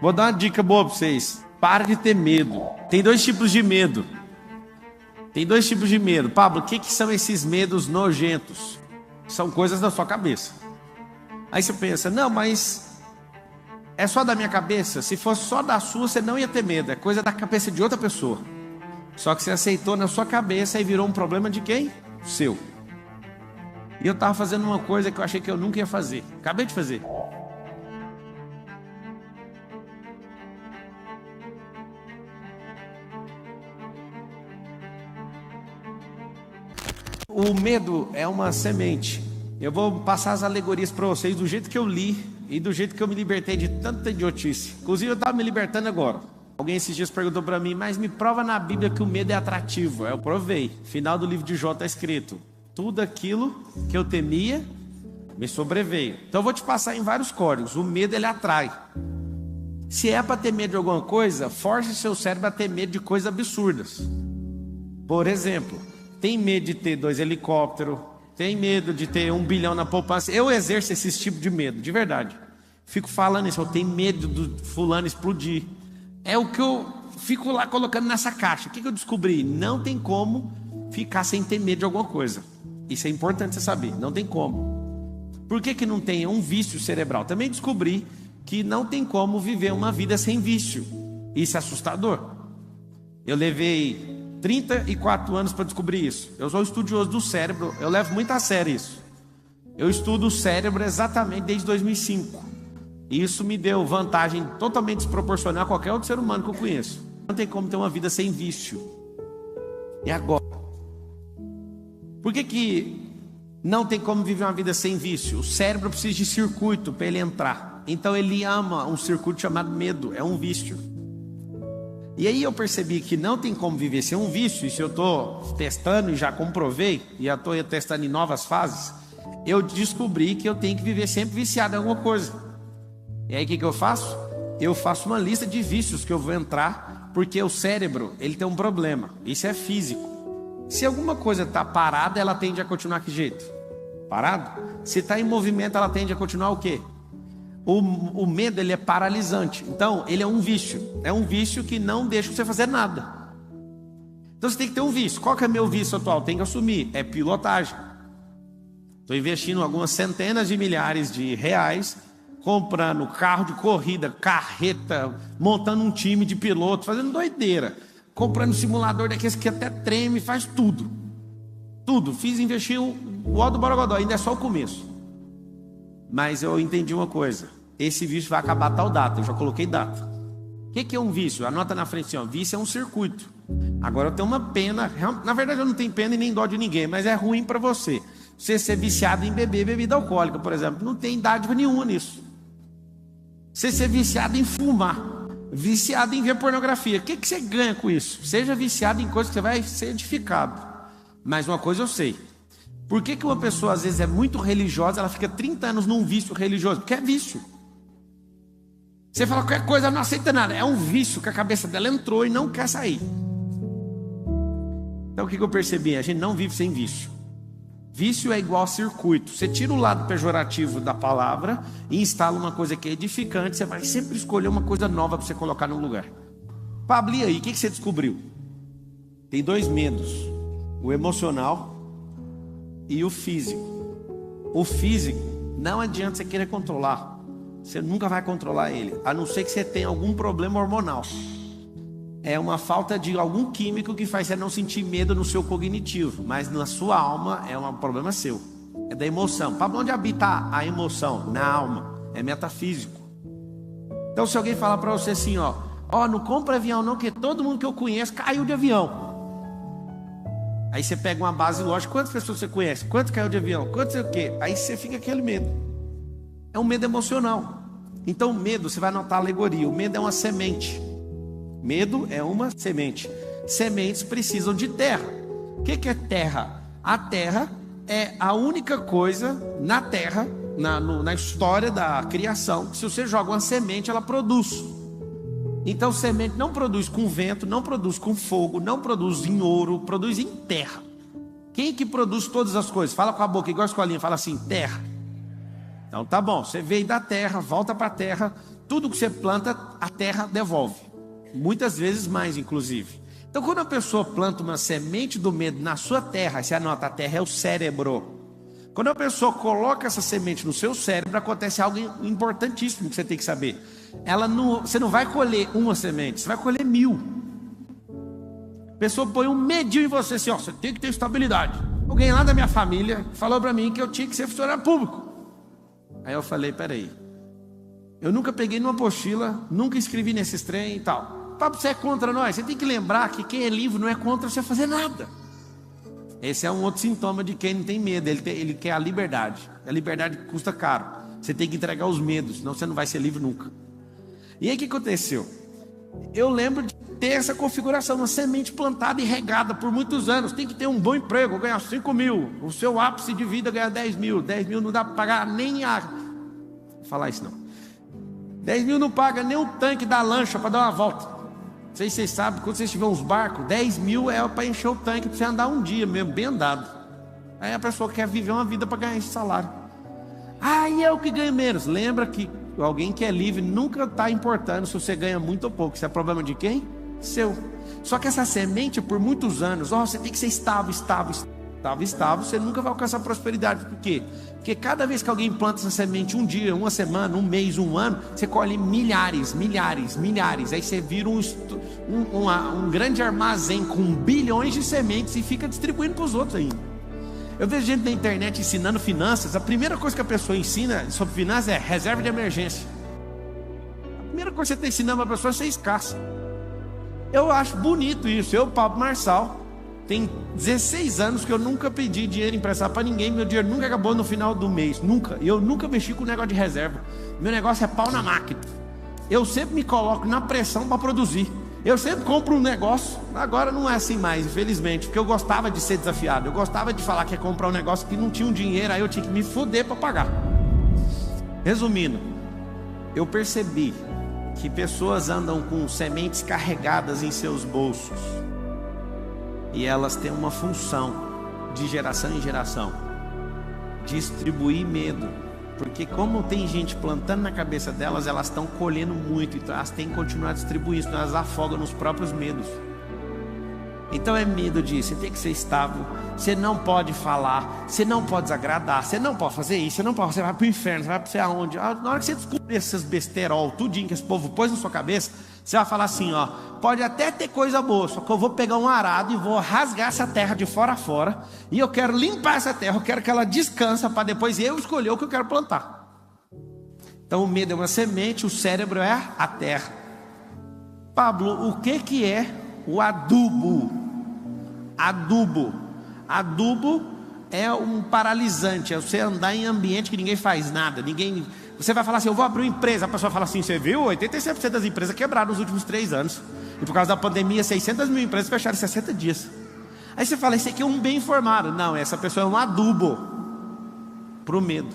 Vou dar uma dica boa para vocês. Para de ter medo. Tem dois tipos de medo. Pablo, o que são esses medos nojentos? São coisas da sua cabeça. Aí você pensa, não, mas é só da minha cabeça? Se fosse só da sua, você não ia ter medo. É coisa da cabeça de outra pessoa. Só que você aceitou na sua cabeça e virou um problema de quem? Seu. E eu estava fazendo uma coisa que eu achei que eu nunca ia fazer. Acabei de fazer. O medo é uma semente. Eu vou passar as alegorias para vocês do jeito que eu li e do jeito que eu me libertei de tanta idiotice. Inclusive eu estava me libertando agora. Alguém esses dias perguntou para mim, mas me prova na Bíblia que o medo é atrativo. Eu provei. Final do livro de Jó está escrito: tudo aquilo que eu temia me sobreveio. Então eu vou te passar em vários códigos. O medo, ele atrai. Se é para ter medo de alguma coisa, force seu cérebro a ter medo de coisas absurdas. Por exemplo, tem medo de ter 2 helicópteros, tem medo de ter 1 bilhão na poupança. Eu exerço esse tipo de medo, de verdade. Fico falando isso, eu tenho medo do fulano explodir. É o que eu fico lá colocando nessa caixa. O que eu descobri? Não tem como ficar sem ter medo de alguma coisa. Isso é importante você saber, não tem como. Por que não tem? É um vício cerebral. Também descobri que não tem como viver uma vida sem vício. Isso é assustador. Eu levei 34 anos para descobrir isso. Eu sou estudioso do cérebro, eu levo muito a sério isso. Eu estudo o cérebro exatamente desde 2005. E isso me deu vantagem totalmente desproporcional a qualquer outro ser humano que eu conheço. Não tem como ter uma vida sem vício. E agora? Por que não tem como viver uma vida sem vício? O cérebro precisa de circuito para ele entrar. Então ele ama um circuito chamado medo, é um vício. E aí eu percebi que não tem como viver sem um vício. E se eu estou testando e já comprovei, e já estou testando em novas fases, eu descobri que eu tenho que viver sempre viciado em alguma coisa. E aí o que eu faço? Eu faço uma lista de vícios que eu vou entrar, porque o cérebro, ele tem um problema. Isso é físico. Se alguma coisa está parada, ela tende a continuar que jeito? Parado? Se está em movimento, ela tende a continuar o quê? O medo, ele é paralisante. Então, ele é um vício. É um vício que não deixa você fazer nada. Então, você tem que ter um vício. Qual que é meu vício atual? Tem que assumir. É pilotagem. Estou investindo algumas centenas de milhares de reais, comprando carro de corrida, carreta, montando um time de piloto, fazendo doideira. Comprando simulador daqueles que até treme, faz tudo. Tudo. Investi o ó do Borogodó. Ainda é só o começo. Mas eu entendi uma coisa: esse vício vai acabar a tal data. Eu já coloquei data. O que é um vício? Anota na frente assim, ó. Vício é um circuito. Agora eu tenho uma pena. Na verdade eu não tenho pena e nem dó de ninguém, mas é ruim para você. Você ser viciado em beber bebida alcoólica, por exemplo, não tem dádiva nenhuma nisso. Você ser viciado em fumar, viciado em ver pornografia, o que você ganha com isso? Seja viciado em coisas que você vai ser edificado. Mas uma coisa eu sei: por que uma pessoa às vezes é muito religiosa, ela fica 30 anos num vício religioso? Porque é vício. Você fala qualquer coisa, ela não aceita nada. É um vício que a cabeça dela entrou e não quer sair. Então o que eu percebi? A gente não vive sem vício. Vício é igual a circuito. Você tira o lado pejorativo da palavra e instala uma coisa que é edificante. Você vai sempre escolher uma coisa nova para você colocar no lugar. Pablo, e aí? O que você descobriu? Tem 2 medos: o emocional e o físico. O físico, não adianta você querer controlar. Você nunca vai controlar ele, a não ser que você tenha algum problema hormonal. É uma falta de algum químico que faz você não sentir medo no seu cognitivo. Mas na sua alma é um problema seu. É da emoção. Pablo, onde habita a emoção? Na alma. É metafísico. Então se alguém falar para você assim, ó, não compra avião não, porque todo mundo que eu conheço caiu de avião. Aí você pega uma base lógica: quantas pessoas você conhece? Quanto caiu de avião? Quanto sei o quê? Aí você fica aquele medo. É um medo emocional. Então o medo, você vai anotar a alegoria: o medo é uma semente. Medo é uma semente. Sementes precisam de terra. O que é terra? A terra é a única coisa na terra, na história da criação, que se você joga uma semente, ela produz. Então semente não produz com vento, não produz com fogo, não produz em ouro, produz em terra. Quem que produz todas as coisas? Fala com a boca, igual a escolinha, fala assim: terra. Então tá bom, você veio da terra, volta para a terra. Tudo que você planta a terra devolve. Muitas vezes mais, inclusive. Então, quando a pessoa planta uma semente do medo na sua terra, você anota, a terra é o cérebro. Quando a pessoa coloca essa semente no seu cérebro, acontece algo importantíssimo que você tem que saber. Você não vai colher uma semente, você vai colher 1000. A pessoa põe um medinho em você, assim, ó, você tem que ter estabilidade. Alguém lá da minha família falou para mim que eu tinha que ser funcionário público. Aí eu falei, peraí, eu nunca peguei numa apostila, nunca escrevi nesses trem e tal. Você é contra nós, você tem que lembrar que quem é livre não é contra você fazer nada. Esse é um outro sintoma de quem não tem medo, ele quer a liberdade. A liberdade custa caro, você tem que entregar os medos, senão você não vai ser livre nunca. E aí o que aconteceu? Eu lembro de ter essa configuração, uma semente plantada e regada por muitos anos. Tem que ter um bom emprego, ganhar 5 mil, o seu ápice de vida ganhar 10 mil. 10 mil não dá para pagar nem a... Vou falar isso não. 10 mil não paga nem o tanque da lancha para dar uma volta. Não sei se vocês sabem, quando vocês tiverem uns barcos, 10 mil é para encher o tanque, para você andar um dia mesmo, bem andado. Aí a pessoa quer viver uma vida para ganhar esse salário. E eu que ganho menos. Lembra que alguém que é livre nunca está importando se você ganha muito ou pouco. Isso é problema de quem? Seu. Só que essa semente, por muitos anos, você tem que ser estável, você nunca vai alcançar prosperidade. Por quê? Porque cada vez que alguém planta essa semente, um dia, uma semana, um mês, um ano, você colhe milhares. Aí você vira um grande armazém com bilhões de sementes e fica distribuindo para os outros ainda. Eu vejo gente na internet ensinando finanças. A primeira coisa que a pessoa ensina sobre finanças é reserva de emergência. A primeira coisa que você está ensinando para a pessoa é ser escassa. Eu acho bonito isso. Eu, Pablo Marçal, tem 16 anos que eu nunca pedi dinheiro emprestado para ninguém. Meu dinheiro nunca acabou no final do mês, nunca. E eu nunca mexi com o negócio de reserva. Meu negócio é pau na máquina. Eu sempre me coloco na pressão para produzir. Eu sempre compro um negócio. Agora não é assim mais, infelizmente, porque eu gostava de ser desafiado. Eu gostava de falar que ia comprar um negócio que não tinha um dinheiro, aí eu tinha que me foder para pagar. Resumindo, eu percebi que pessoas andam com sementes carregadas em seus bolsos. E elas têm uma função de geração em geração: distribuir medo. Porque como tem gente plantando na cabeça delas, elas estão colhendo muito, então elas têm que continuar distribuindo, senão elas afogam nos próprios medos. Então é medo disso, você tem que ser estável, você não pode falar, você não pode desagradar, você não pode fazer isso, você vai para o inferno, você vai para sei aonde. Na hora que você descobrir essas besterol, tudinho que esse povo pôs na sua cabeça, você vai falar assim, pode até ter coisa boa, só que eu vou pegar um arado e vou rasgar essa terra de fora a fora, e eu quero limpar essa terra, eu quero que ela descanse para depois eu escolher o que eu quero plantar. Então o medo é uma semente, o cérebro é a terra. Pablo, o que é o adubo? Adubo é um paralisante, é você andar em ambiente que ninguém faz nada, você vai falar assim, eu vou abrir uma empresa, a pessoa fala assim, você viu? 87% das empresas quebraram nos últimos 3 anos, e por causa da pandemia 600 mil empresas fecharam em 60 dias. Aí você fala, esse aqui é um bem informado. Não, essa pessoa é um adubo para o medo.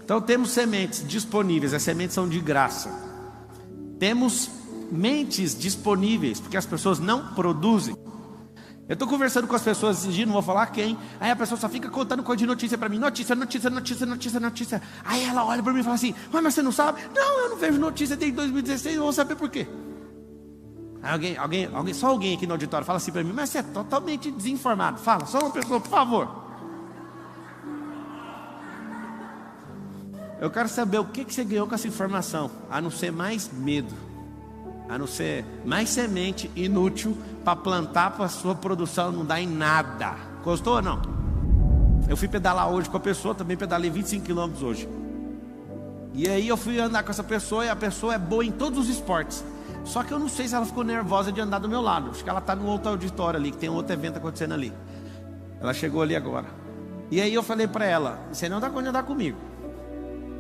Então temos sementes disponíveis, as sementes são de graça. Temos mentes disponíveis, porque as pessoas não produzem. Eu estou conversando com as pessoas esses dias, não vou falar quem. Aí a pessoa só fica contando coisa de notícia para mim. Notícia. Aí ela olha para mim e fala assim, mas você não sabe? Não, eu não vejo notícia desde 2016, eu vou saber por quê. Aí só alguém aqui no auditório fala assim para mim, mas você é totalmente desinformado. Fala, só uma pessoa, por favor. Eu quero saber o que você ganhou com essa informação, a não ser mais medo, a não ser mais semente inútil para plantar para a sua produção não dar em nada. Gostou ou não? Eu fui pedalar hoje com a pessoa, também pedalei 25 km hoje. E aí eu fui andar com essa pessoa e a pessoa é boa em todos os esportes. Só que eu não sei se ela ficou nervosa de andar do meu lado. Acho que ela está no outro auditório ali, que tem um outro evento acontecendo ali. Ela chegou ali agora. E aí eu falei para ela, você não dá conta de andar comigo,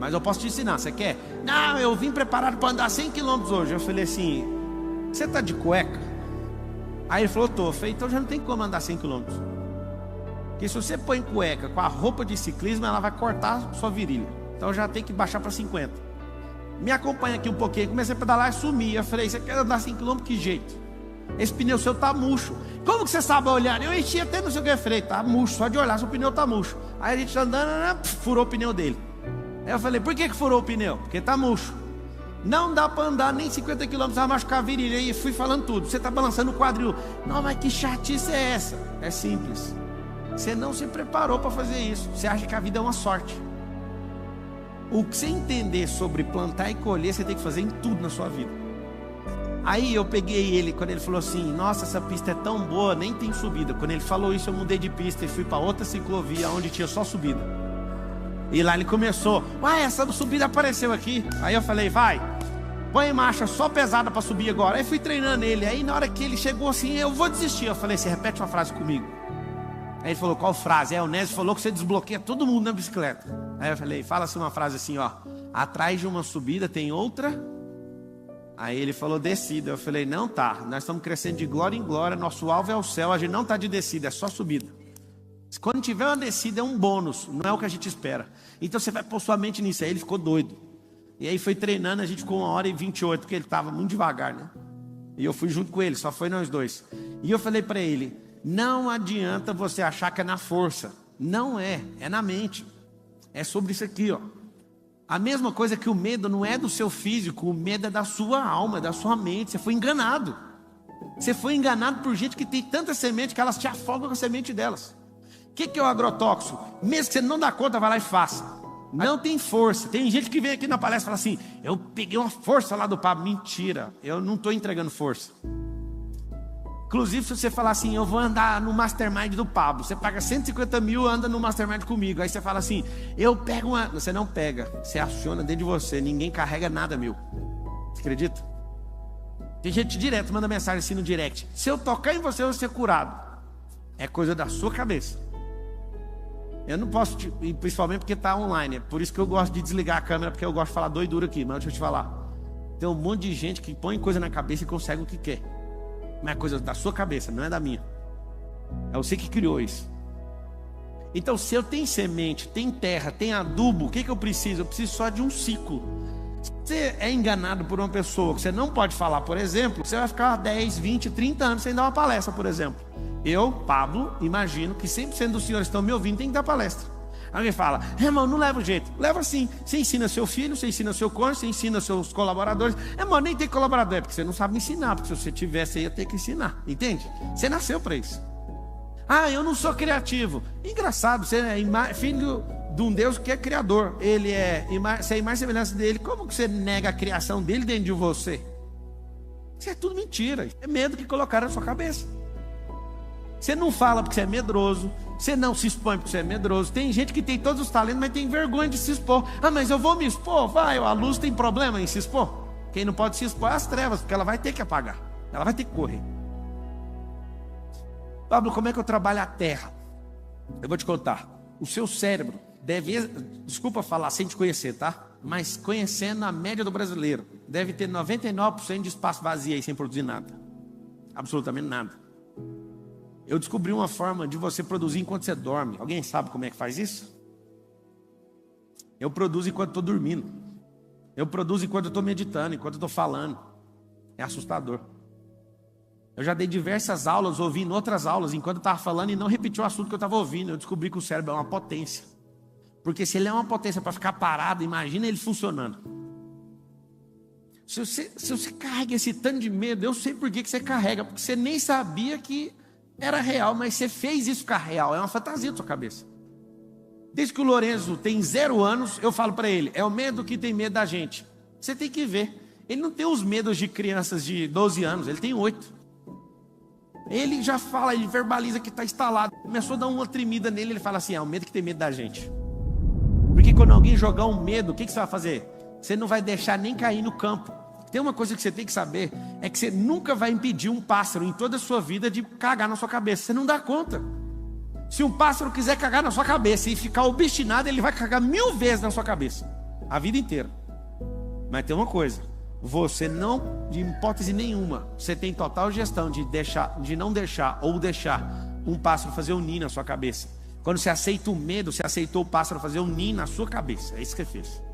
mas eu posso te ensinar, você quer? Não, eu vim preparado para andar 100 km hoje. Eu falei assim, você está de cueca? Aí ele falou, tô. Eu falei, então já não tem como andar 100 km. Porque se você põe cueca com a roupa de ciclismo, ela vai cortar sua virilha. Então já tem que baixar para 50. Me acompanha aqui um pouquinho. Comecei a pedalar e sumi. Eu falei, você quer andar 100 km? Que jeito? Esse pneu seu tá murcho. Como que você sabe olhar? Eu enchi até no seu que eu falei, tá murcho, só de olhar, seu pneu tá murcho. Aí a gente andando, furou o pneu dele. Aí eu falei, por que furou o pneu? Porque tá murcho. Não dá para andar nem 50 km, vai machucar a virilha. E fui falando tudo. Você está balançando o quadril. Não, mas que chatice é essa? É simples. Você não se preparou para fazer isso. Você acha que a vida é uma sorte. O que você entender sobre plantar e colher, você tem que fazer em tudo na sua vida. Aí eu peguei ele, quando ele falou assim, nossa, essa pista é tão boa, nem tem subida. Quando ele falou isso, eu mudei de pista e fui para outra ciclovia, onde tinha só subida. E lá ele começou, uai, essa subida apareceu aqui. Aí eu falei, vai, põe marcha só pesada para subir agora. Aí fui treinando ele, aí na hora que ele chegou assim, eu vou desistir. Eu falei, você repete uma frase comigo. Aí ele falou, qual frase? Aí o Nésio falou que você desbloqueia todo mundo na bicicleta. Aí eu falei, fala assim uma frase assim, ó, atrás de uma subida tem outra. Aí ele falou, descida. Eu falei, não tá, nós estamos crescendo de glória em glória, nosso alvo é o céu, a gente não tá de descida, é só subida. Quando tiver uma descida é um bônus, não é o que a gente espera. Então você vai pôr sua mente nisso. Aí ele ficou doido. E aí foi treinando, a gente ficou 1h28, porque ele estava muito devagar, né? E eu fui junto com ele, só foi nós dois. E eu falei para ele, não adianta você achar que é na força. Não é, é na mente. É sobre isso aqui, ó. A mesma coisa que o medo não é do seu físico, o medo é da sua alma, da sua mente. Você foi enganado. Você foi enganado por gente que tem tanta semente que elas te afogam com a semente delas. O que é o agrotóxico? Mesmo que você não dá conta, vai lá e faça. Não tem força. Tem gente que vem aqui na palestra e fala assim, eu peguei uma força lá do Pablo. Mentira, eu não estou entregando força. Inclusive, se você falar assim, eu vou andar no Mastermind do Pablo, você paga 150 mil, anda no Mastermind comigo. Aí você fala assim, eu pego uma... Você não pega, você aciona dentro de você. Ninguém carrega nada, meu. Você acredita? Tem gente direto, manda mensagem assim no direct, se eu tocar em você, eu vou ser curado. É coisa da sua cabeça. Eu não posso, principalmente porque está online. É por isso que eu gosto de desligar a câmera, porque eu gosto de falar doidura aqui. Mas deixa eu te falar, tem um monte de gente que põe coisa na cabeça e consegue o que quer. Mas é coisa da sua cabeça, não é da minha. É você que criou isso. Então, se eu tenho semente, tem terra, tem adubo, o que eu preciso? Eu preciso só de um ciclo. Se você é enganado por uma pessoa que você não pode falar, por exemplo, você vai ficar 10, 20, 30 anos sem dar uma palestra, por exemplo. Eu, Pablo, imagino que 100% dos senhores que estão me ouvindo tem que dar palestra. Alguém fala, irmão, não leva jeito. Leva sim. Você ensina seu filho, você ensina seu cônjuge, você ensina seus colaboradores. Irmão, nem tem colaborador, é porque você não sabe ensinar. Porque se você tivesse, você ia ter que ensinar. Entende? Você nasceu para isso. Ah, eu não sou criativo. Engraçado, você é filho de um Deus que é criador. Ele você é imagem e semelhança dele. Como que você nega a criação dele dentro de você? Isso é tudo mentira. É medo que colocaram na sua cabeça. Você não fala porque você é medroso. Você não se expõe porque você é medroso. Tem gente que tem todos os talentos, mas tem vergonha de se expor. Ah, mas eu vou me expor? Vai, a luz tem problema em se expor. Quem não pode se expor é as trevas, porque ela vai ter que apagar. Ela vai ter que correr. Pablo, como é que eu trabalho a terra? Eu vou te contar. O seu cérebro deve, desculpa falar sem te conhecer, tá? Mas conhecendo a média do brasileiro, deve ter 99% de espaço vazio aí sem produzir nada. Absolutamente nada. Eu descobri uma forma de você produzir enquanto você dorme. Alguém sabe como é que faz isso? Eu produzo enquanto estou dormindo. Eu produzo enquanto eu estou meditando, enquanto eu estou falando. É assustador. Eu já dei diversas aulas, ouvi em outras aulas, enquanto eu estava falando e não repeti o assunto que eu estava ouvindo. Eu descobri que o cérebro é uma potência. Porque se ele é uma potência para ficar parado, imagina ele funcionando. Se você carrega esse tanto de medo, eu sei por que você carrega. Porque você nem sabia que era real, mas você fez isso ficar real. É uma fantasia da sua cabeça. Desde que o Lourenço tem 0 anos, eu falo para ele, é o medo que tem medo da gente. Você tem que ver. Ele não tem os medos de crianças de 12 anos, ele tem 8. Ele já fala, ele verbaliza que está instalado. Começou a dar uma tremida nele, ele fala assim, é o medo que tem medo da gente. Porque quando alguém jogar um medo, o que você vai fazer? Você não vai deixar nem cair no campo. Tem uma coisa que você tem que saber, é que você nunca vai impedir um pássaro em toda a sua vida de cagar na sua cabeça. Você não dá conta. Se um pássaro quiser cagar na sua cabeça e ficar obstinado, ele vai cagar 1000 vezes na sua cabeça. A vida inteira. Mas tem uma coisa, você não, de hipótese nenhuma, você tem total gestão de não deixar ou deixar um pássaro fazer um ninho na sua cabeça. Quando você aceita o medo, você aceitou o pássaro fazer um ninho na sua cabeça. É isso que você fez.